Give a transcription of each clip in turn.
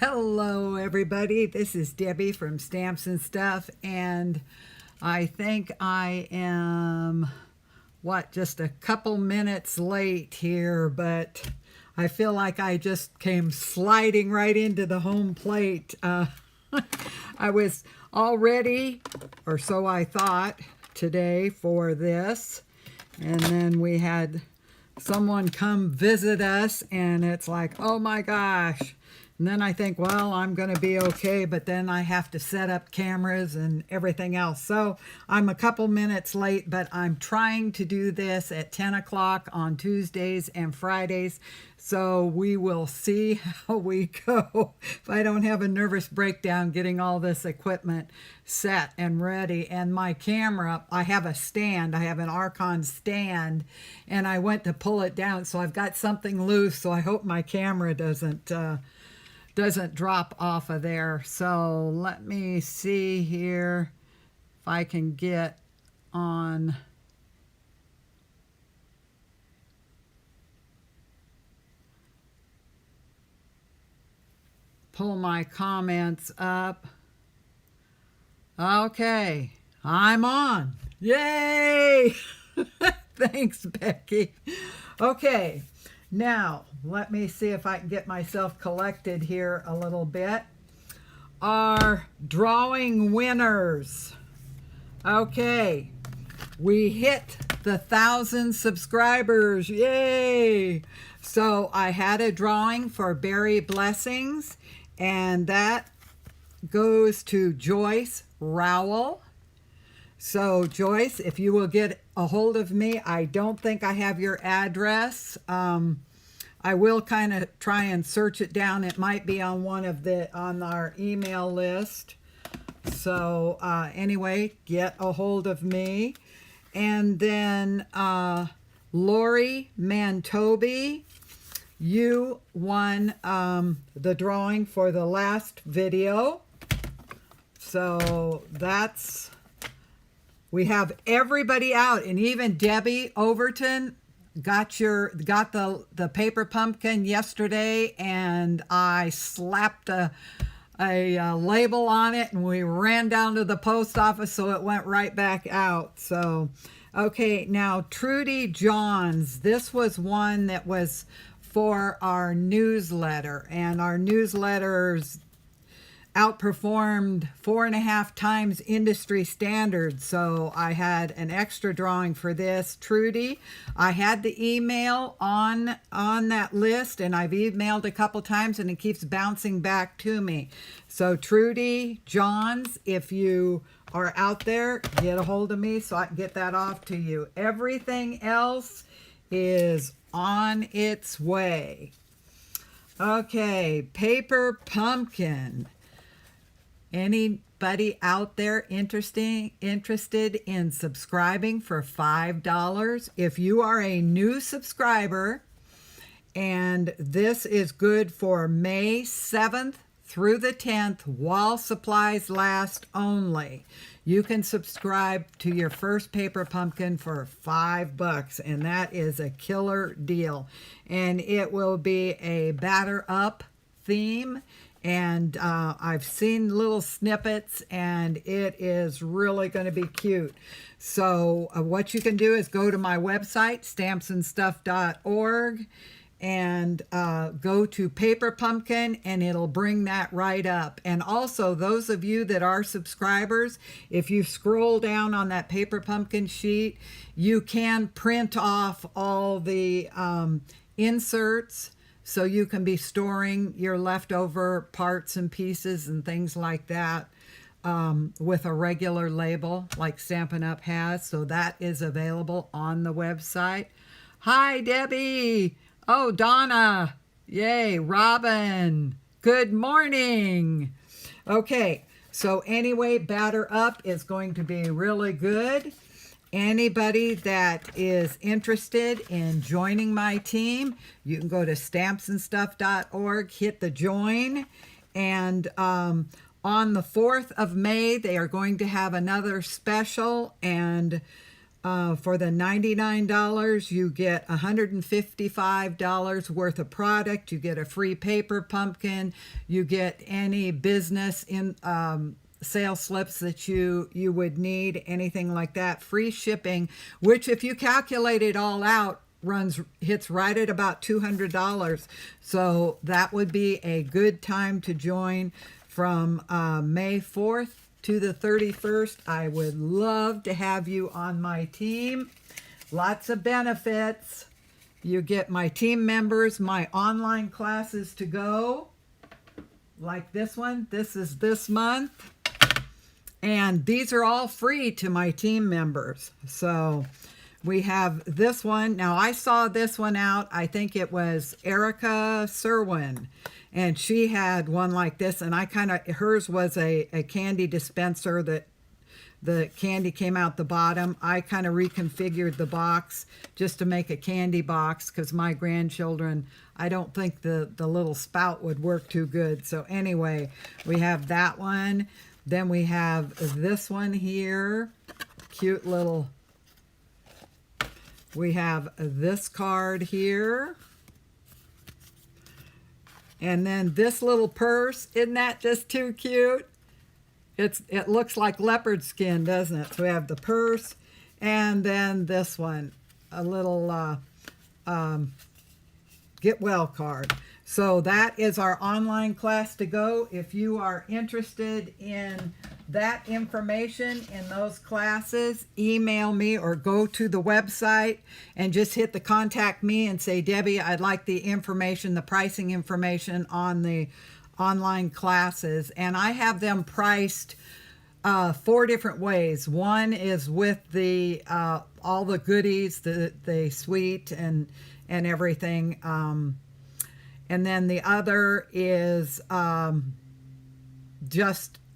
Hello everybody, this is Debbie from Stamps and Stuff, and I think I am, just a couple minutes late here, but I feel like I just came sliding right into the home plate. I was all ready, or so I thought, today for this, and then we had someone come visit us, and it's like, oh my gosh. And then I think, well, I'm going to be okay, but then I have to set up cameras and everything else. So I'm a couple minutes late, but I'm trying to do this at 10 o'clock on Tuesdays and Fridays. So we will see how we go. If I don't have a nervous breakdown getting all this equipment set and ready. And my camera, I have a stand. I have an Archon stand, and I went to pull it down. So I've got something loose. So I hope my camera doesn't drop off of there. So let me see here if I can get on. Pull my comments up. Okay, I'm on. Yay! Thanks, Becky. Okay. Now, let me see if I can get myself collected here a little bit. Our drawing winners. Okay, we hit the 1,000 subscribers. Yay! So I had a drawing for Berry Blessings, and that goes to Joyce Rowell. So Joyce, if you will get a hold of me, I don't think I have your address. I will kind of try and search it down. It might be on on our email list. So anyway, get a hold of me. And then Lori Mantobi, you won the drawing for the last video. So we have everybody out, and even Debbie Overton got the paper pumpkin yesterday, and I slapped a label on it, and we ran down to the post office, so it went right back out. So okay, now Trudy Johns, this was one that was for our newsletter, and our newsletters outperformed 4.5 times industry standards. So I had an extra drawing for this. Trudy, I had the email on that list, and I've emailed a couple times, and it keeps bouncing back to me. So Trudy Johns, if you are out there, get a hold of me so I can get that off to you. Everything else is on its way. Okay, paper pumpkin. Anybody out there interested in subscribing for $5? If you are a new subscriber, and this is good for May 7th through the 10th while supplies last only, you can subscribe to your first paper pumpkin for $5, and that is a killer deal. And it will be a batter up theme. And I've seen little snippets, and it is really going to be cute. So what you can do is go to my website, stampsnstuff.org, and go to Paper Pumpkin, and it'll bring that right up. And also, those of you that are subscribers, if you scroll down on that Paper Pumpkin sheet, you can print off all the inserts, so you can be storing your leftover parts and pieces and things like that with a regular label like Stampin' Up has. So that is available on the website. Hi, Debbie. Oh, Donna. Yay. Robin. Good morning. Okay. So anyway, batter up is going to be really good. Anybody that is interested in joining my team, you can go to stampsnstuff.org, hit the join, and on the 4th of May, they are going to have another special, and For the $99, you get $155 worth of product. You get a free paper pumpkin. You get any business in sales slips that you would need, anything like that. Free shipping, which if you calculate it all out, hits right at about $200. So that would be a good time to join from May 4th to the 31st. I would love to have you on my team. Lots of benefits. You get my team members, my online classes to go, like this one. This is this month. And these are all free to my team members. So we have this one. Now, I saw this one out. I think it was Erica Serwin. And she had one like this. And hers was a candy dispenser that the candy came out the bottom. I kind of reconfigured the box just to make a candy box because my grandchildren, I don't think the little spout would work too good. So anyway, we have that one. Then we have this one here. Cute little. We have this card here. And then this little purse. Isn't that just too cute? It looks like leopard skin, doesn't it? So we have the purse, and then this one, a little get well card. So that is our online class to go. If you are interested in that information in those classes, email me or go to the website and just hit the contact me and say, Debbie, I'd like the information, the pricing information on the online classes. And I have them priced 4 different ways. One is with the all the goodies, the suite and everything. And then the other is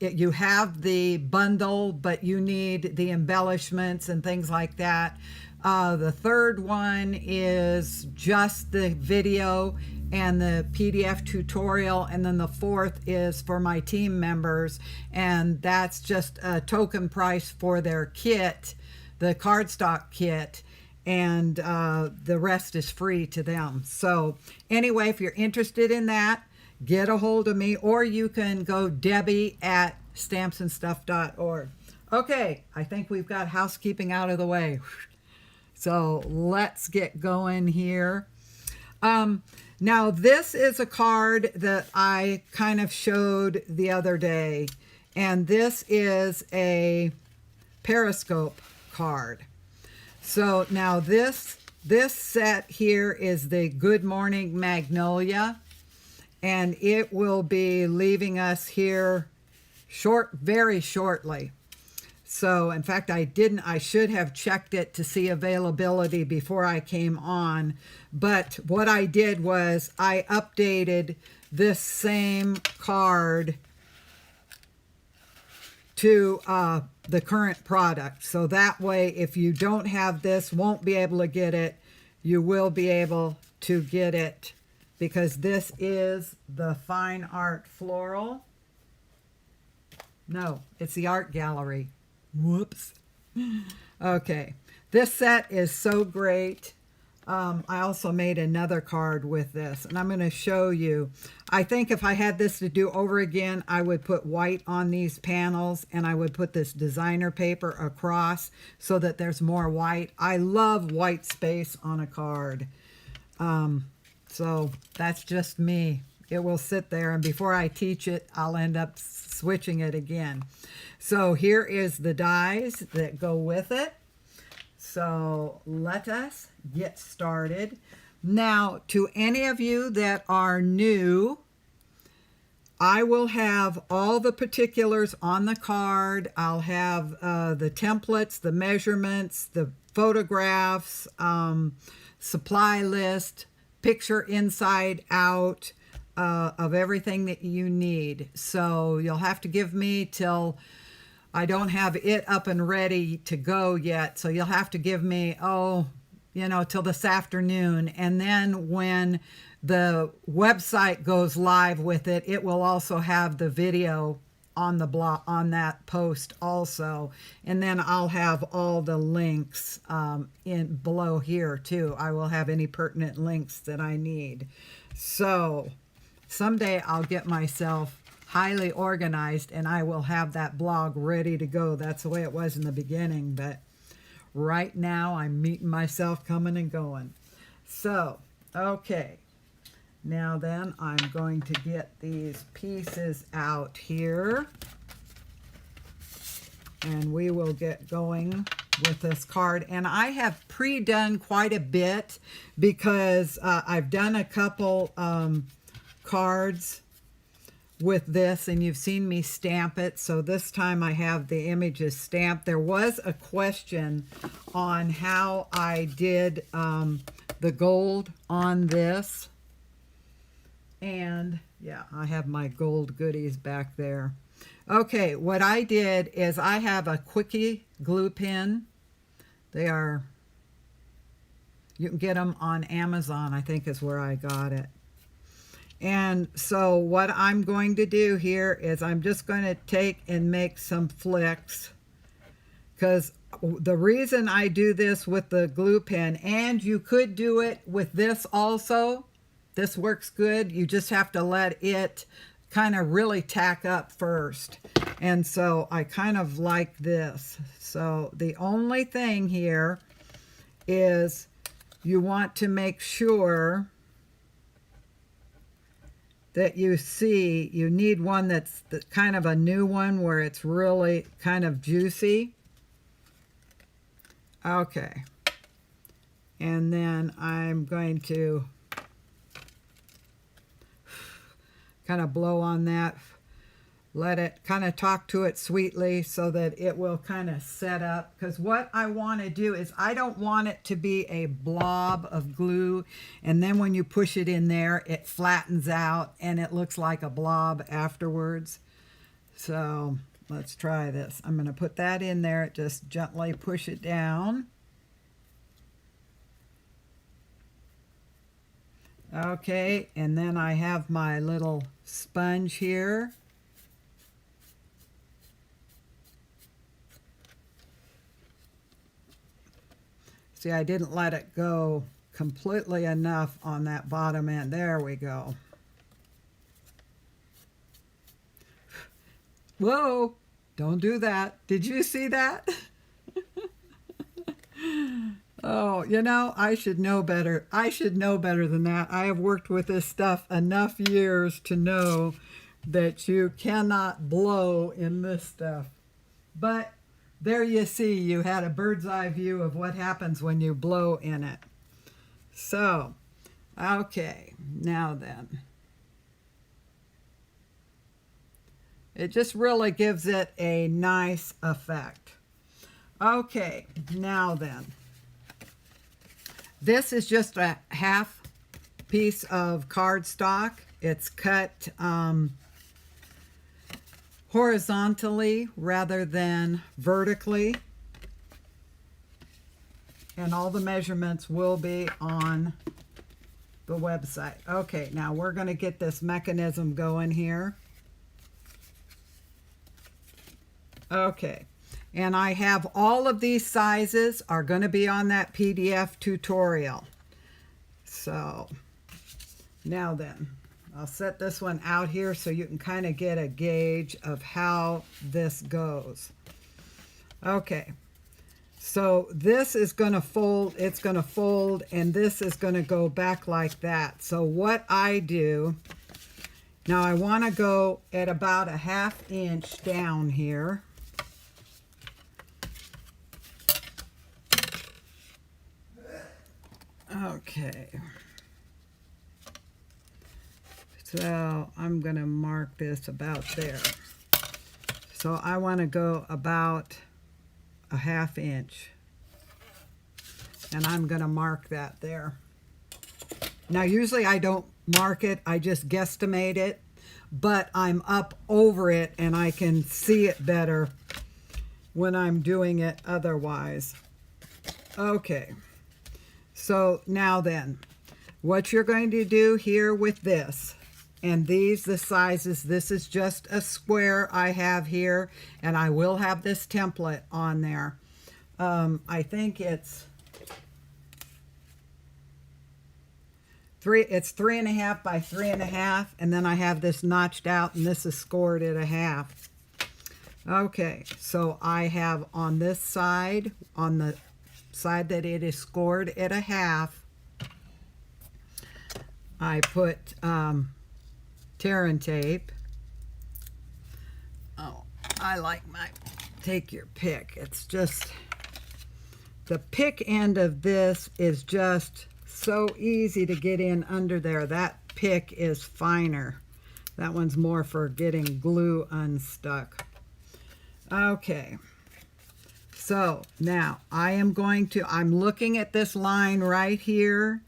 you have the bundle, but you need the embellishments and things like that. The third one is just the video and the PDF tutorial. And then the fourth is for my team members. And that's just a token price for their kit, the cardstock kit. And the rest is free to them. So anyway, if you're interested in that, get a hold of me, or you can go Debbie@stampsnstuff.org. Okay, I think we've got housekeeping out of the way. So let's get going here. Now this is a card that I kind of showed the other day, and this is a Periscope card. So now this set here is the Good Morning Magnolia, and it will be leaving us here very shortly. So in fact, I should have checked it to see availability before I came on. But what I did was I updated this same card to the current product. So that way, if you don't have this, won't be able to get it, you will be able to get it, because this is the Fine Art Floral. No, it's the Art Gallery. Whoops. Okay, this set is so great. I also made another card with this, and I'm going to show you. I think if I had this to do over again, I would put white on these panels, and I would put this designer paper across so that there's more white. I love white space on a card. So that's just me. It will sit there, and before I teach it, I'll end up switching it again. So here is the dies that go with it. So let us get started. Now, to any of you that are new, I will have all the particulars on the card. I'll have the templates, the measurements, the photographs, supply list, picture inside out of everything that you need. So you'll have to give me till I don't have it up and ready to go yet. So you'll have to give me, till this afternoon. And then when the website goes live with it, it will also have the video on the blog, on that post also. And then I'll have all the links in below here too. I will have any pertinent links that I need. So someday I'll get myself highly organized and I will have that blog ready to go. That's the way it was in the beginning, but right now I'm meeting myself coming and going. So, okay. Now then, I'm going to get these pieces out here. And we will get going with this card. And I have pre-done quite a bit because I've done a couple cards with this, and you've seen me stamp it. So this time I have the images stamped. There was a question on how I did the gold on this. And yeah, I have my gold goodies back there. Okay, what I did is I have a quickie glue pen. They are, you can get them on Amazon, I think is where I got it. And so what I'm going to do here is I'm just going to take and make some flicks, because the reason I do this with the glue pen, and you could do it with this also, this works good, you just have to let it kind of really tack up first. And so I kind of like this. So the only thing here is you want to make sure that you see, you need one that's kind of a new one where it's really kind of juicy. Okay. And then I'm going to kind of blow on that, let it kind of talk to it sweetly so that it will kind of set up. Because what I want to do is I don't want it to be a blob of glue, and then when you push it in there it flattens out and it looks like a blob afterwards. So let's try this. I'm going to put that in there, just gently push it down. Okay, and then I have my little sponge here. See, I didn't let it go completely enough on that bottom end. There we go. Whoa, don't do that. Did you see that? Oh, you know, I should know better. I should know better than that. I have worked with this stuff enough years to know that you cannot blow in this stuff. But there you see, you had a bird's eye view of what happens when you blow in it. So, okay, now then. It just really gives it a nice effect. Okay, now then. This is just a half piece of cardstock. It's cut horizontally rather than vertically. And all the measurements will be on the website. Okay, now we're going to get this mechanism going here. Okay. And I have all of these sizes are going to be on that PDF tutorial. So now then, I'll set this one out here so you can kind of get a gauge of how this goes. Okay, so this is going to fold, it's going to fold, and this is going to go back like that. So what I do, now I want to go at about a 1/2 inch down here. Okay, so I'm going to mark this about there. So I want to go about a 1/2 inch, and I'm going to mark that there. Now usually I don't mark it, I just guesstimate it, but I'm up over it and I can see it better when I'm doing it otherwise. Okay. So now then, what you're going to do here with this, and these, the sizes, this is just a square I have here, and I will have this template on there. I think it's 3.5 by 3.5, and then I have this notched out, and this is scored at 1/2. Okay, so I have on this side, on the side that it is scored at 1/2, I put tear and tape. Oh, I like my, take your pick. It's just, the pick end of this is just so easy to get in under there. That pick is finer. That one's more for getting glue unstuck. Okay, so now I'm looking at this line right here,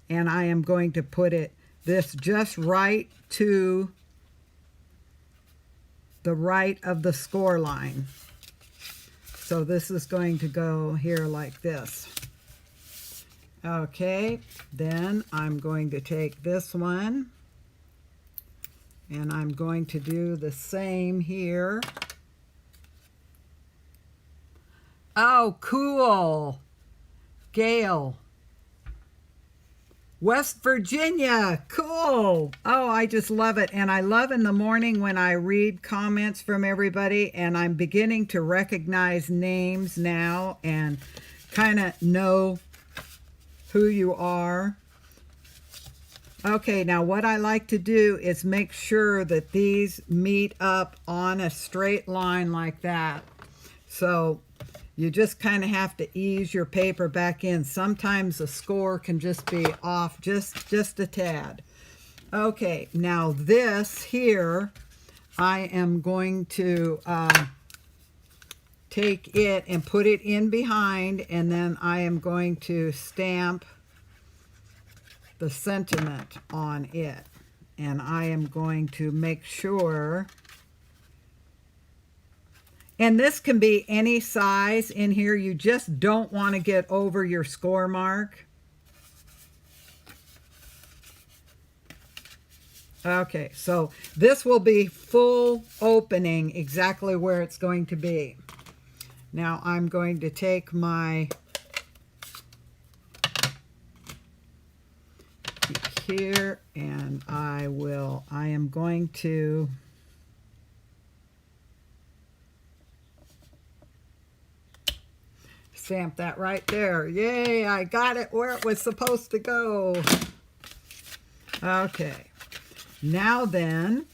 and I am going to put this just right to the right of the score line. So this is going to go here like this. Okay, then I'm going to take this one, and I'm going to do the same here. Oh, cool. Gail. West Virginia. Cool. Oh, I just love it. And I love in the morning when I read comments from everybody, and I'm beginning to recognize names now and kind of know who you are. Okay, now what I like to do is make sure that these meet up on a straight line like that. So you just kind of have to ease your paper back in. Sometimes the score can just be off just a tad. Okay, now this here, I am going to take it and put it in behind, and then I am going to stamp the sentiment on it. And I am going to make sure, and this can be any size in here. You just don't want to get over your score mark. Okay, so this will be full opening exactly where it's going to be. Now I'm going to take my here, and I am going to stamp that right there. Yay, I got it where it was supposed to go. Okay, now then,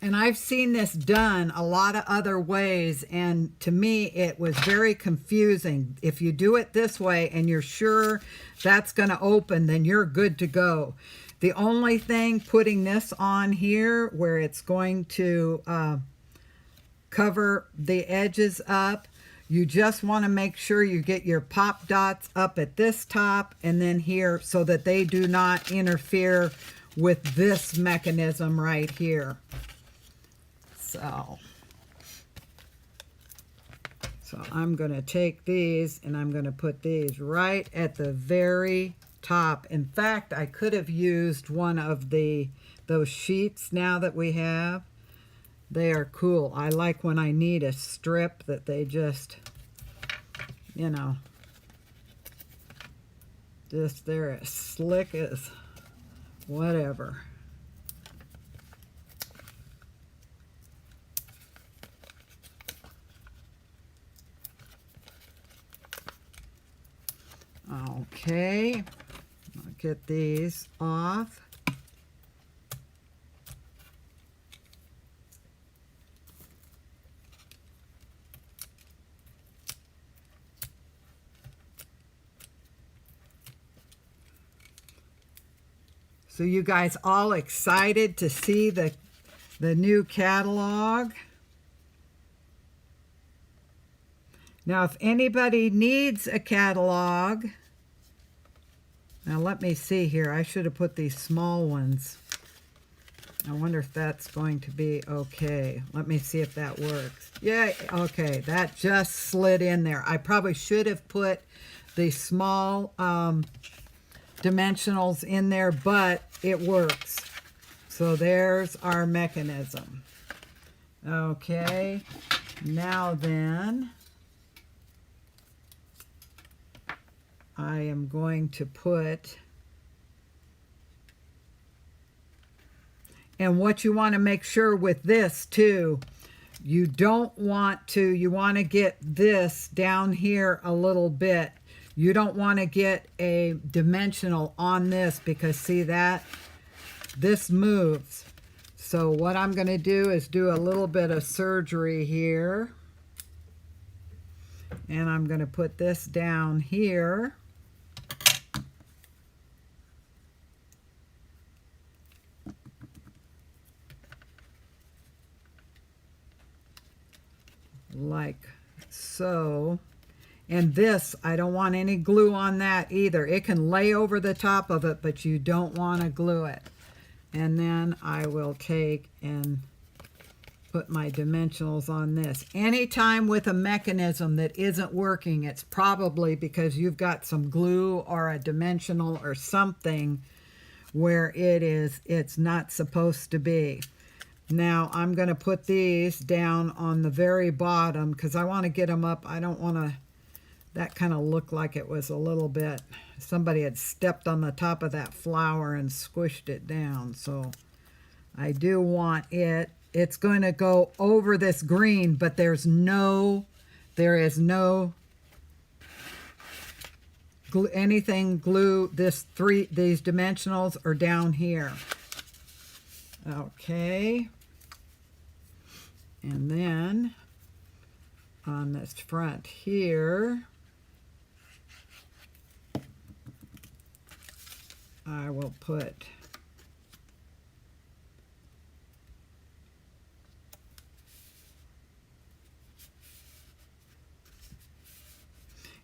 and I've seen this done a lot of other ways, and to me it was very confusing. If you do it this way and you're sure that's going to open, then you're good to go. The only thing, putting this on here where it's going to cover the edges up, you just want to make sure you get your pop dots up at this top and then here, so that they do not interfere with this mechanism right here. So I'm going to take these, and I'm going to put these right at the very top. In fact, I could have used one of those sheets now that we have. They are cool. I like when I need a strip that they just, you know, they're as slick as whatever. Okay, I'll get these off. So you guys all excited to see the new catalog? Now, if anybody needs a catalog, now let me see here. I should have put these small ones. I wonder if that's going to be okay. Let me see if that works. Yeah, okay, that just slid in there. I probably should have put the small dimensionals in there, but it works. So there's our mechanism. Okay, now then, I am going to put, and what you want to make sure with this too, you don't want to, you want to get this down here a little bit. You don't want to get a dimensional on this because see that? This moves. So what I'm going to do is do a little bit of surgery here. And I'm going to put this down here. Like so. And this, I don't want any glue on that either. It can lay over the top of it, but you don't want to glue it. And then I will take and put my dimensionals on this. Anytime with a mechanism that isn't working, it's probably because you've got some glue or a dimensional or something where it's not supposed to be. Now I'm going to put these down on the very bottom because I want to get them up. I don't want to, that kind of looked like it was a little bit, somebody had stepped on the top of that flower and squished it down. So I do want it. It's going to go over this green, but there is no glue, anything glue. These dimensionals are down here. Okay. And then on this front here, I will put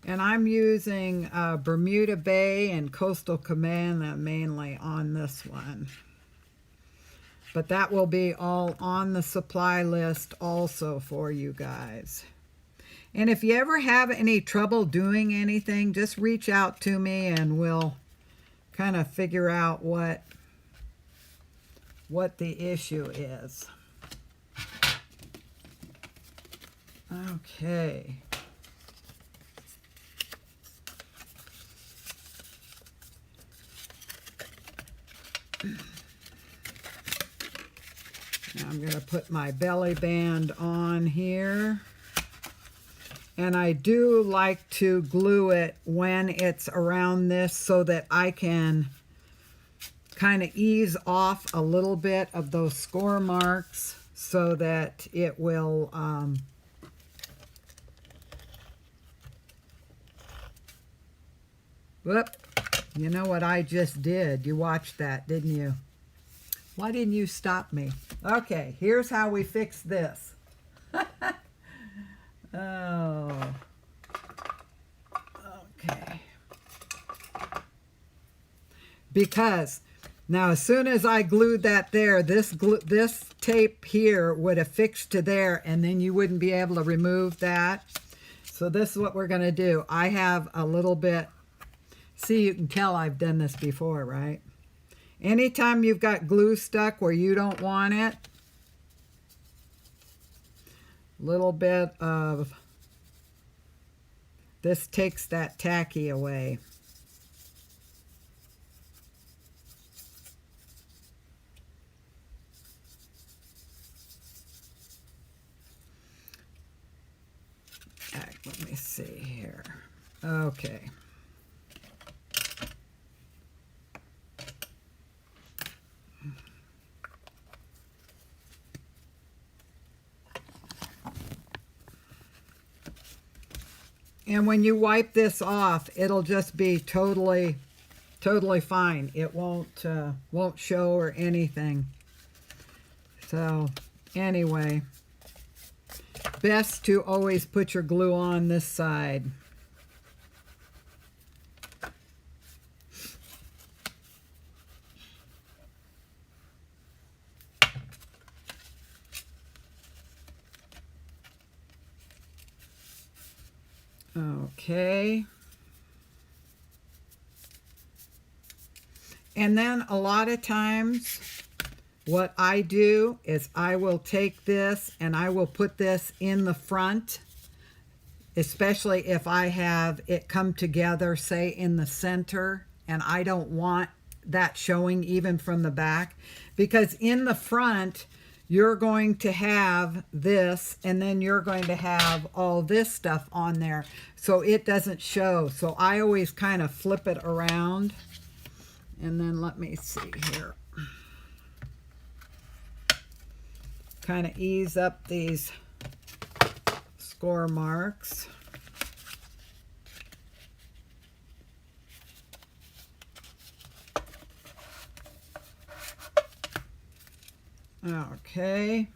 and I'm using Bermuda Bay and Coastal Cabana mainly on this one. But that will be all on the supply list also for you guys. And if you ever have any trouble doing anything, just reach out to me and we'll kind of figure out what the issue is. Okay. Now I'm going to put my belly band on here. And I do like to glue it when it's around this so that I can kind of ease off a little bit of those score marks so that it will whoop, you know what I just did? You watched that, didn't you? Why didn't you stop me? Okay, here's how we fix this. Oh, okay. Because now as soon as I glued that there, this tape here would have fixed to there and then you wouldn't be able to remove that. So this is what we're going to do. I have a little bit, see, you can tell I've done this before, right? Anytime you've got glue stuck where you don't want it, little bit of this takes that tacky away. Let me see here. Okay. And when you wipe this off, it'll just be totally fine. It won't show or anything. So anyway, best to always put your glue on this side. Okay. And then a lot of times what I do is I will take this and I will put this in the front, especially if I have it come together, say in the center, and I don't want that showing even from the back, because in the front you're going to have this and then you're going to have all this stuff on there, so it doesn't show. So I always kind of flip it around, and then let me see here, kind of ease up these score marks. Okay.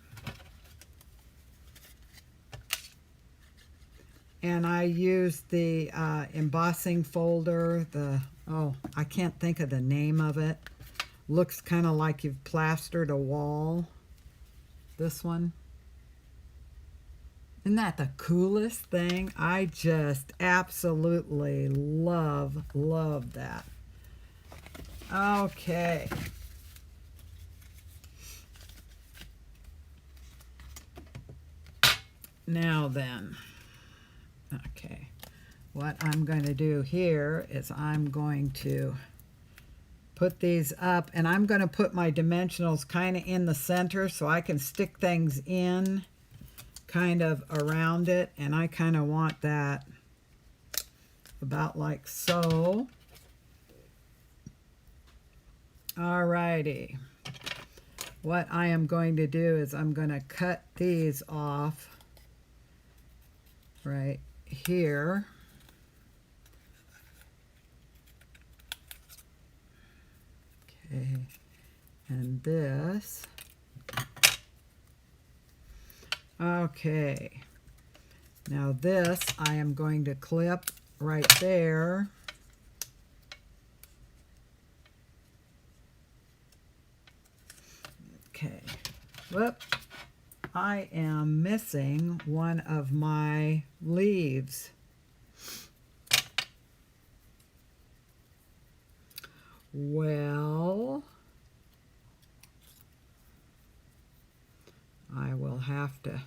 And I use the embossing folder, oh, I can't think of the name of it. Looks kind of like you've plastered a wall. This one. Isn't that the coolest thing? I just absolutely love that. Okay. Now then, okay, what I'm going to do here is I'm going to put these up, and I'm going to put my dimensionals kind of in the center so I can stick things in kind of around it, and I kind of want that about like so. Alrighty, what I am going to do is I'm going to cut these off right here. Okay, and this. Okay, now this I am going to clip right there. Okay, whoop. I am missing one of my leaves. Well, I will have to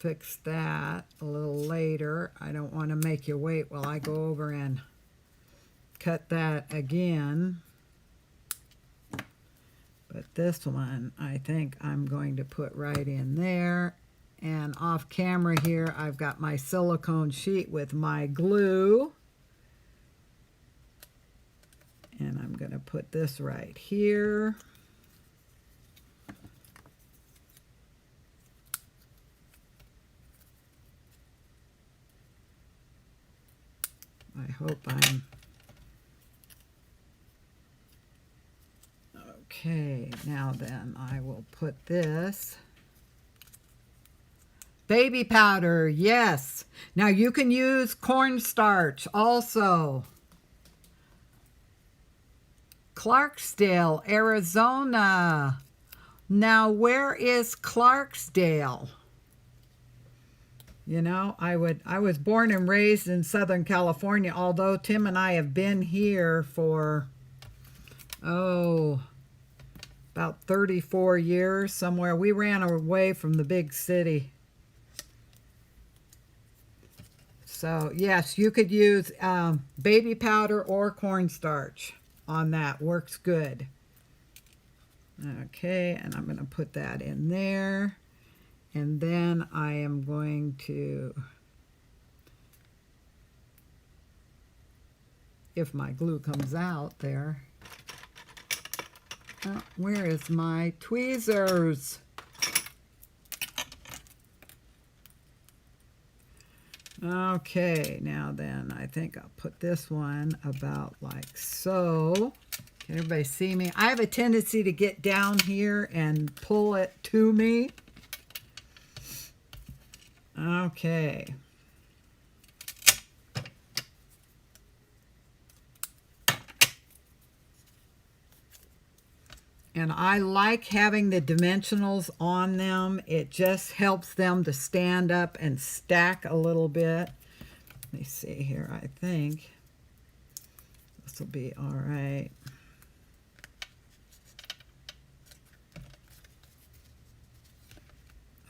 fix that a little later. I don't want to make you wait while I go over and cut that again. But this one, I think I'm going to put right in there. And off camera here, I've got my silicone sheet with my glue. And I'm going to put this right here. I hope I'm... Okay, now then I will put this. Baby powder, yes. Now you can use cornstarch also. Clarksdale, Arizona. Now where is Clarksdale? You know, I was born and raised in Southern California, although Tim and I have been here for, oh, about 34 years somewhere. We ran away from the big city. So, yes, you could use baby powder or cornstarch on that. Works good. Okay, and I'm going to put that in there. And then I am going to, if my glue comes out there, where is my tweezers? Okay, now then, I think I'll put this one about like so. Can everybody see me? I have a tendency to get down here and pull it to me. Okay. And I like having the dimensionals on them. It just helps them to stand up and stack a little bit. Let me see here. I think this will be all right.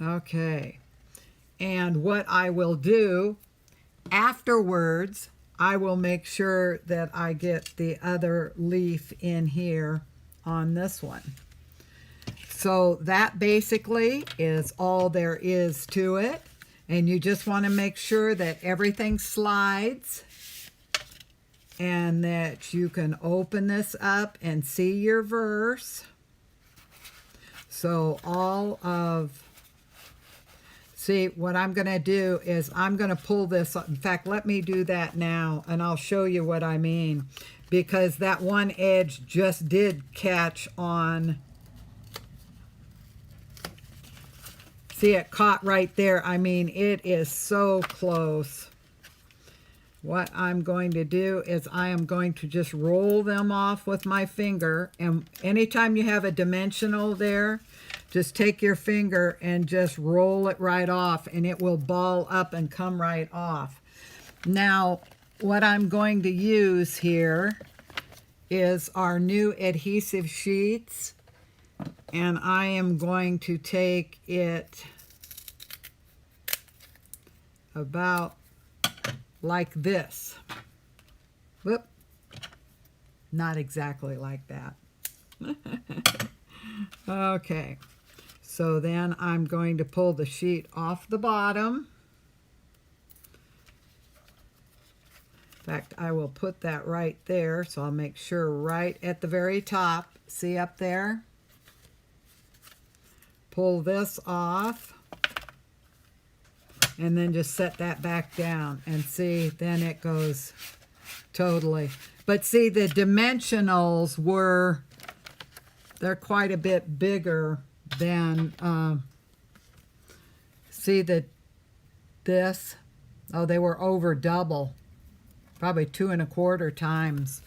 Okay. And what I will do afterwards, I will make sure that I get the other leaf in here on this one. So that basically is all there is to it. And you just want to make sure that everything slides and that you can open this up and see your verse. So see, what I'm going to do is I'm going to pull this. In fact, let me do that now, and I'll show you what I mean. Because that one edge just did catch on. See, it caught right there. I mean, it is so close. What I'm going to do is I am going to just roll them off with my finger. And anytime you have a dimensional there, just take your finger and just roll it right off, and it will ball up and come right off. Now, what I'm going to use here is our new adhesive sheets. And I am going to take it about like this. Whoop. Not exactly like that. Okay. So then I'm going to pull the sheet off the bottom. In fact, I will put that right there. So I'll make sure right at the very top. See up there? Pull this off, and then just set that back down, and see, then it goes totally. But see, the dimensionals they're quite a bit bigger than, see this? Oh, they were over double, probably 2 1/4 times.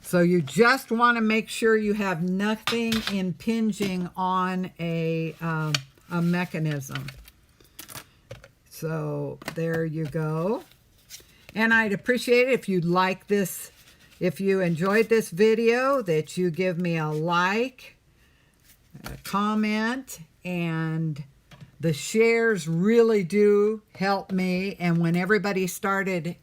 So you just want to make sure you have nothing impinging on a mechanism. So there you go. And I'd appreciate it if you'd like this, if you enjoyed this video, that you give me a like, a comment, and the shares really do help me. And when everybody started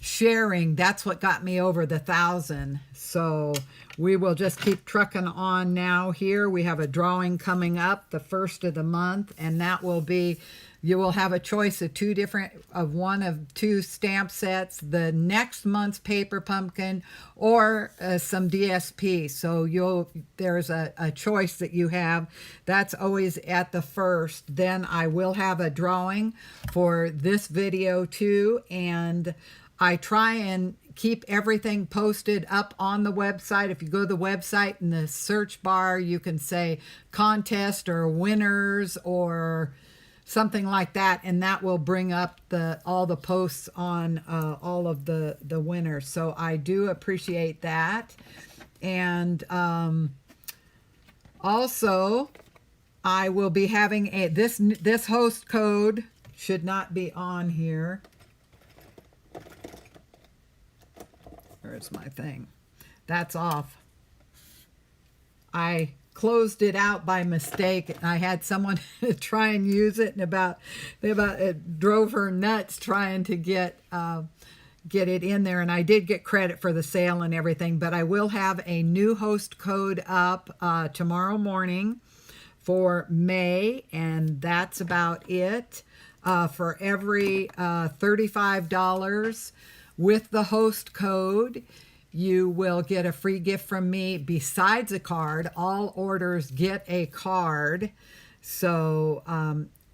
sharing, that's what got me over the 1,000. So we will just keep trucking on now here. We have a drawing coming up the 1st of the month, and that will be, you will have a choice of one of 2 stamp sets, the next month's paper pumpkin, or some DSP. So there's a choice that you have. That's always at the 1st. Then I will have a drawing for this video too, and I try and keep everything posted up on the website. If you go to the website, in the search bar, you can say contest or winners or something like that, and that will bring up all the posts on all of the winners. So I do appreciate that. And also, I will be having this host code should not be on here. Where's my thing? That's off. I closed it out by mistake. I had someone try and use it, and it drove her nuts trying to get it in there. And I did get credit for the sale and everything, but I will have a new host code up tomorrow morning for May, and that's about it. For every $35 with the host code, you will get a free gift from me besides a card. All orders get a card. So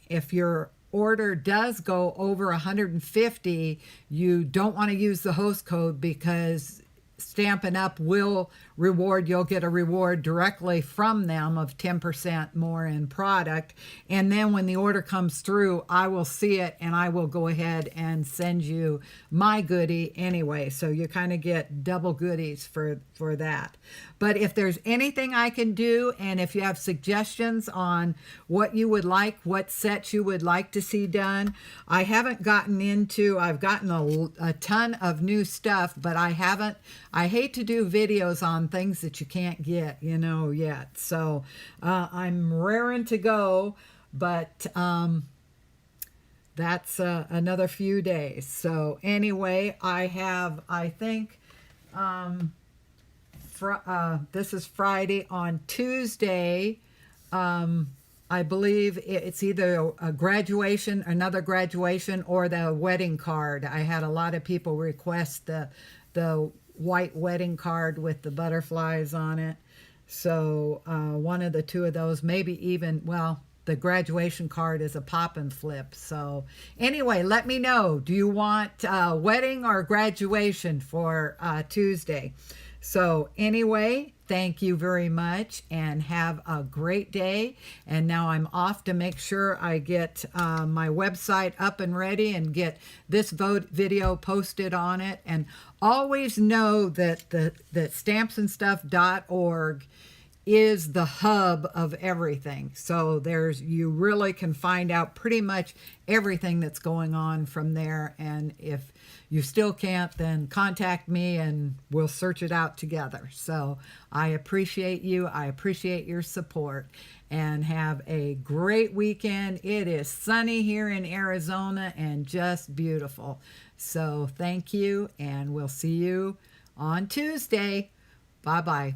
if your order does go over 150, you don't want to use the host code, because Stampin' Up will reward, you'll get a reward directly from them of 10% more in product. And then when the order comes through, I will see it and I will go ahead and send you my goodie anyway. So you kind of get double goodies for that. But if there's anything I can do, and if you have suggestions on what you would like, what sets you would like to see done, I haven't gotten into, I've gotten a ton of new stuff, but I hate to do videos on things that you can't get, yet. So I'm raring to go. but that's another few days. So anyway, I think this is Friday. On Tuesday, I believe it's either a graduation, another graduation, or the wedding card. I had a lot of people request the white wedding card with the butterflies on it. So one of the two of those, maybe even, well, the graduation card is a pop and flip. So anyway, let me know. Do you want wedding or graduation for Tuesday? So anyway, thank you very much and have a great day. And now I'm off to make sure I get my website up and ready and get this video posted on it. And always know that that stampsnstuff.org is the hub of everything. So you really can find out pretty much everything that's going on from there. And if you still can't, then contact me and we'll search it out together. So I appreciate you. I appreciate your support, and have a great weekend. It is sunny here in Arizona and just beautiful. So thank you, and we'll see you on Tuesday. Bye-bye.